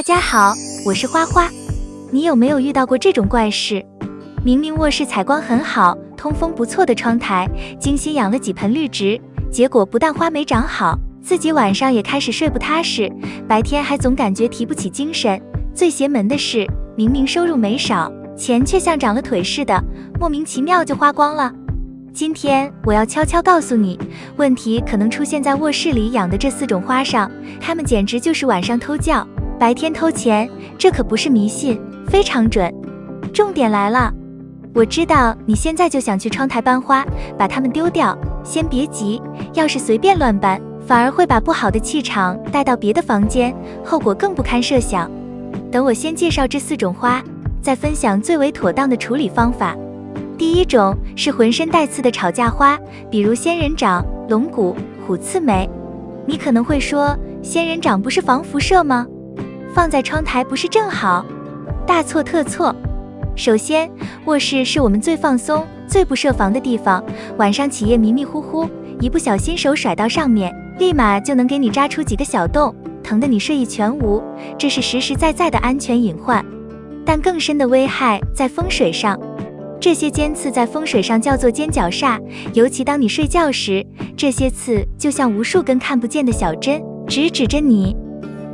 大家好，我是花花。你有没有遇到过这种怪事？明明卧室采光很好，通风不错的窗台，精心养了几盆绿植，结果不但花没长好，自己晚上也开始睡不踏实，白天还总感觉提不起精神。最邪门的是，明明收入没少，钱却像长了腿似的，莫名其妙就花光了。今天我要悄悄告诉你，问题可能出现在卧室里养的这4种花上，它们简直就是晚上偷觉，白天偷钱，这可不是迷信，非常准。重点来了，我知道你现在就想去窗台搬花，把它们丢掉，先别急，要是随便乱搬，反而会把不好的气场带到别的房间，后果更不堪设想。等我先介绍这4种花，再分享最为妥当的处理方法。第一种是浑身带刺的吵架花，比如仙人掌、龙骨、虎刺梅。你可能会说，仙人掌不是防辐射吗？放在窗台不是正好？大错特错。首先，卧室是我们最放松、最不设防的地方，晚上起夜迷迷糊糊，一不小心手甩到上面，立马就能给你扎出几个小洞，疼得你睡意全无，这是实实在在的安全隐患。但更深的危害在风水上。这些尖刺在风水上叫做尖角煞，尤其当你睡觉时，这些刺就像无数根看不见的小针，直指着你。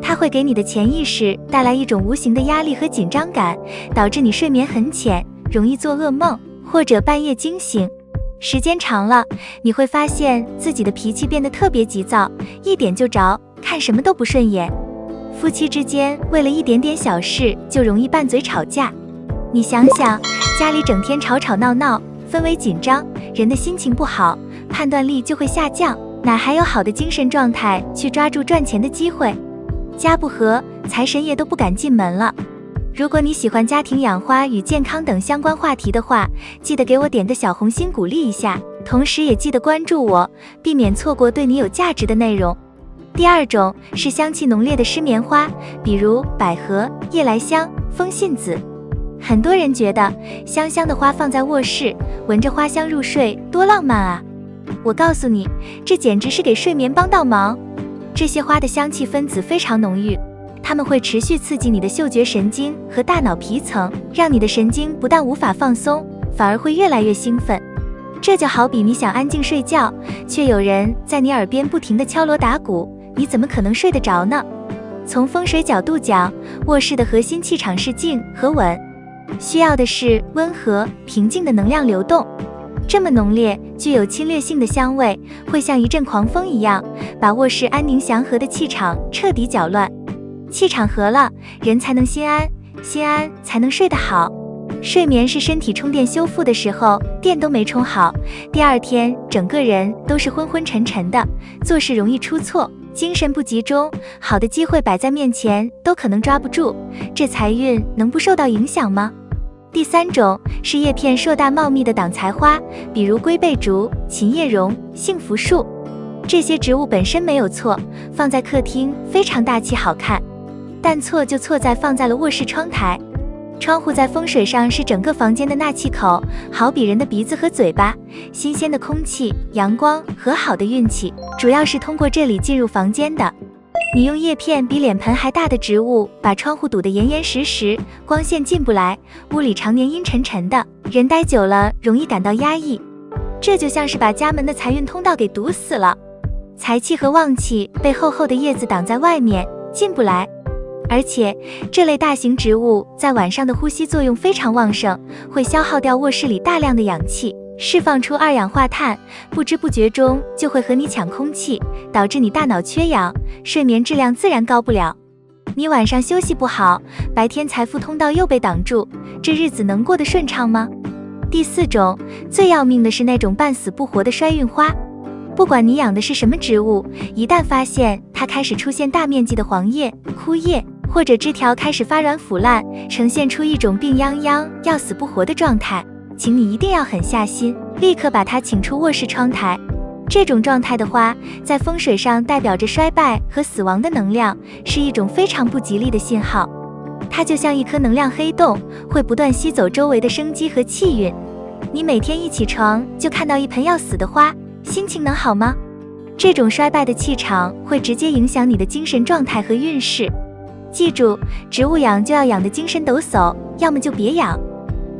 它会给你的潜意识带来一种无形的压力和紧张感，导致你睡眠很浅，容易做噩梦，或者半夜惊醒。时间长了，你会发现自己的脾气变得特别急躁，一点就着，看什么都不顺眼。夫妻之间为了一点点小事就容易拌嘴吵架。你想想，家里整天吵吵闹闹，氛围紧张，人的心情不好，判断力就会下降，哪还有好的精神状态去抓住赚钱的机会？家不和，财神爷都不敢进门了。如果你喜欢家庭养花与健康等相关话题的话，记得给我点个小红心鼓励一下，同时也记得关注我，避免错过对你有价值的内容。第二种是香气浓烈的湿棉花，比如百合、夜来香、风信子。很多人觉得香香的花放在卧室，闻着花香入睡，多浪漫啊！我告诉你，这简直是给睡眠帮倒忙。这些花的香气分子非常浓郁，它们会持续刺激你的嗅觉神经和大脑皮层，让你的神经不但无法放松，反而会越来越兴奋。这就好比你想安静睡觉，却有人在你耳边不停地敲锣打鼓，你怎么可能睡得着呢？从风水角度讲，卧室的核心气场是静和稳，需要的是温和平静的能量流动。这么浓烈具有侵略性的香味，会像一阵狂风一样，把卧室安宁祥和的气场彻底搅乱。气场和了，人才能心安，心安才能睡得好。睡眠是身体充电修复的时候，电都没充好，第二天整个人都是昏昏沉沉的，做事容易出错，精神不集中，好的机会摆在面前都可能抓不住，这财运能不受到影响吗？第三种是叶片硕大茂密的挡财花，比如龟背竹、琴叶榕、幸福树。这些植物本身没有错，放在客厅非常大气好看，但错就错在放在了卧室窗台。窗户在风水上是整个房间的纳气口，好比人的鼻子和嘴巴，新鲜的空气、阳光和好的运气，主要是通过这里进入房间的。你用叶片比脸盆还大的植物把窗户堵得严严实实，光线进不来，屋里常年阴沉沉的，人待久了容易感到压抑。这就像是把家门的财运通道给堵死了，财气和旺气被厚厚的叶子挡在外面，进不来。而且这类大型植物在晚上的呼吸作用非常旺盛，会消耗掉卧室里大量的氧气，释放出二氧化碳，不知不觉中就会和你抢空气，导致你大脑缺氧，睡眠质量自然高不了。你晚上休息不好，白天财富通道又被挡住，这日子能过得顺畅吗？第四种最要命的是那种半死不活的衰运花。不管你养的是什么植物，一旦发现它开始出现大面积的黄叶、枯叶，或者枝条开始发软腐烂，呈现出一种病殃殃、要死不活的状态，请你一定要狠下心，立刻把它请出卧室窗台。这种状态的花，在风水上代表着衰败和死亡的能量，是一种非常不吉利的信号。它就像一颗能量黑洞，会不断吸走周围的生机和气运。你每天一起床就看到一盆要死的花，心情能好吗？这种衰败的气场会直接影响你的精神状态和运势。记住，植物养就要养得精神抖擞，要么就别养。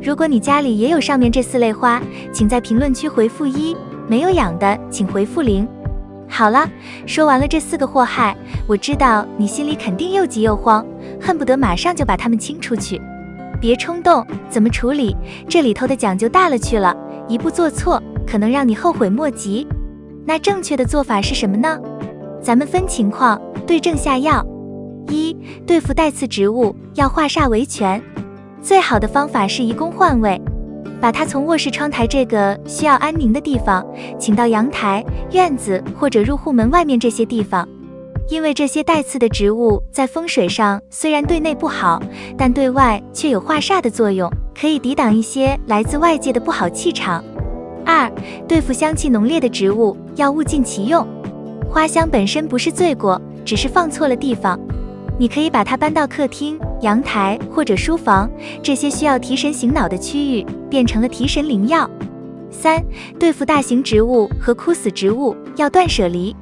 如果你家里也有上面这4类花，请在评论区回复1，没有养的请回复0。好了，说完了这4个祸害，我知道你心里肯定又急又慌，恨不得马上就把它们清出去。别冲动，怎么处理？这里头的讲究大了去了，一步做错，可能让你后悔莫及。那正确的做法是什么呢？咱们分情况，对症下药。1. 对付带刺植物，要化煞为权。最好的方法是移宫换位，把它从卧室窗台这个需要安宁的地方，请到阳台、院子或者入户门外面这些地方。因为这些带刺的植物在风水上虽然对内不好，但对外却有化煞的作用，可以抵挡一些来自外界的不好气场。2. 对付香气浓烈的植物，要物尽其用。花香本身不是罪过，只是放错了地方。你可以把它搬到客厅、阳台或者书房，这些需要提神醒脑的区域变成了提神灵药。3. 对付大型植物和枯死植物，要断舍离。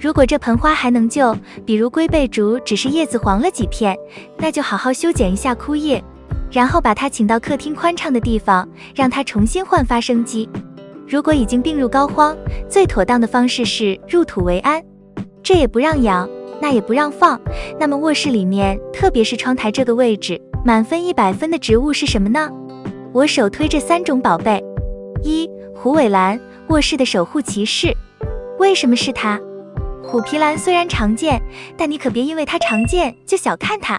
如果这盆花还能救，比如龟背竹只是叶子黄了几片，那就好好修剪一下枯叶，然后把它请到客厅宽敞的地方，让它重新焕发生机。如果已经病入膏肓，最妥当的方式是入土为安，这也不让养，那也不让放。那么卧室里面，特别是窗台这个位置，满分100分的植物是什么呢？我首推这3种宝贝。1. 虎尾兰，卧室的守护骑士。为什么是它？虎皮兰虽然常见，但你可别因为它常见就小看它。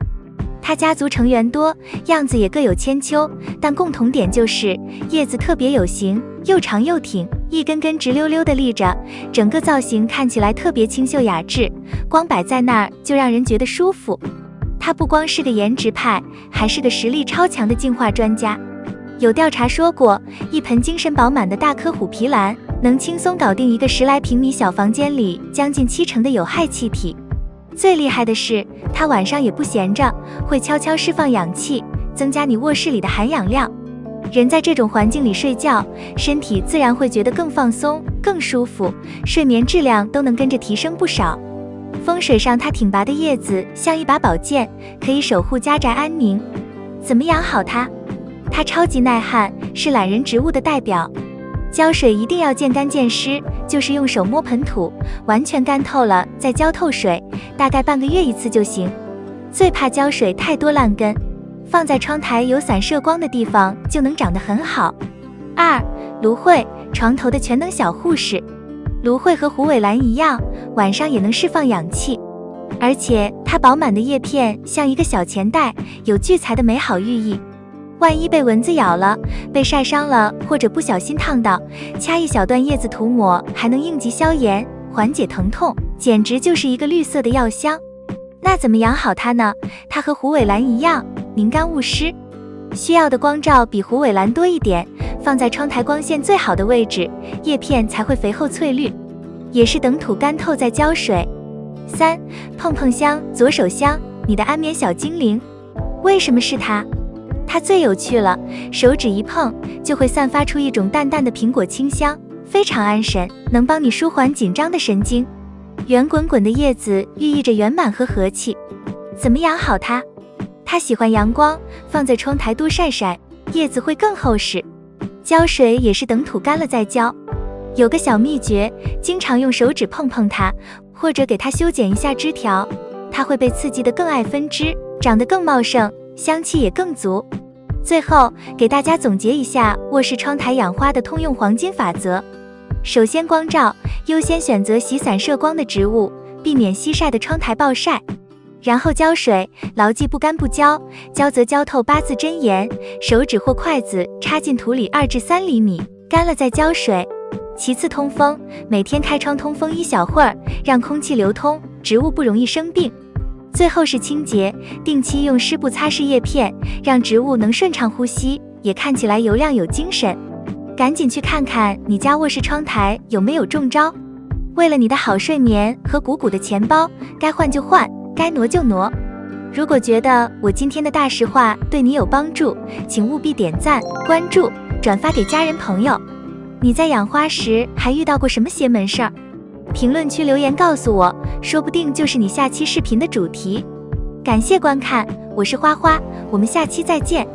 它家族成员多，样子也各有千秋，但共同点就是叶子特别有型，又长又挺，一根根直溜溜的立着，整个造型看起来特别清秀雅致，光摆在那儿就让人觉得舒服。它不光是个颜值派，还是个实力超强的净化专家。有调查说过，一盆精神饱满的大颗虎皮兰能轻松搞定一个10来平米小房间里将近70%的有害气体。最厉害的是，它晚上也不闲着，会悄悄释放氧气，增加你卧室里的含氧量。人在这种环境里睡觉，身体自然会觉得更放松、更舒服，睡眠质量都能跟着提升不少。风水上，它挺拔的叶子像一把宝剑，可以守护家宅安宁。怎么养好它？它超级耐旱，是懒人植物的代表。浇水一定要见干见湿，就是用手摸盆土，完全干透了再浇透水，大概半个月1次就行。最怕浇水太多烂根，放在窗台有伞射光的地方就能长得很好。2. 芦荟，床头的全能小护士。芦荟和虎尾兰一样，晚上也能释放氧气，而且它饱满的叶片像一个小钱袋，有聚财的美好寓意。万一被蚊子咬了，被晒伤了，或者不小心烫到，掐一小段叶子涂抹，还能应急消炎，缓解疼痛，简直就是一个绿色的药箱。那怎么养好它呢？它和虎尾兰一样，明干勿湿，需要的光照比虎尾兰多一点，放在窗台光线最好的位置，叶片才会肥厚翠绿，也是等土干透再浇水。3. 碰碰香，左手香，你的安眠小精灵。为什么是它？它最有趣了，手指一碰就会散发出一种淡淡的苹果清香，非常安神，能帮你舒缓紧张的神经。圆滚滚的叶子寓意着圆满和和气。怎么养好它？它喜欢阳光，放在窗台多晒晒，叶子会更厚实。浇水也是等土干了再浇。有个小秘诀，经常用手指碰碰它，或者给它修剪一下枝条，它会被刺激得更爱分枝，长得更茂盛，香气也更足。最后给大家总结一下卧室窗台养花的通用黄金法则。首先，光照优先选择喜散射光的植物，避免西晒的窗台暴晒。然后浇水，牢记不干不浇，浇则浇透8字真言，手指或筷子插进土里2至3厘米，干了再浇水。其次，通风，每天开窗通风1小会儿，让空气流通，植物不容易生病。最后是清洁，定期用湿布擦拭叶片，让植物能顺畅呼吸，也看起来油亮有精神。赶紧去看看你家卧室窗台有没有中招。为了你的好睡眠和鼓鼓的钱包，该换就换，该挪就挪。如果觉得我今天的大实话对你有帮助，请务必点赞、关注、转发给家人朋友。你在养花时还遇到过什么邪门事儿？评论区留言告诉我，说不定就是你下期视频的主题。感谢观看，我是花花，我们下期再见。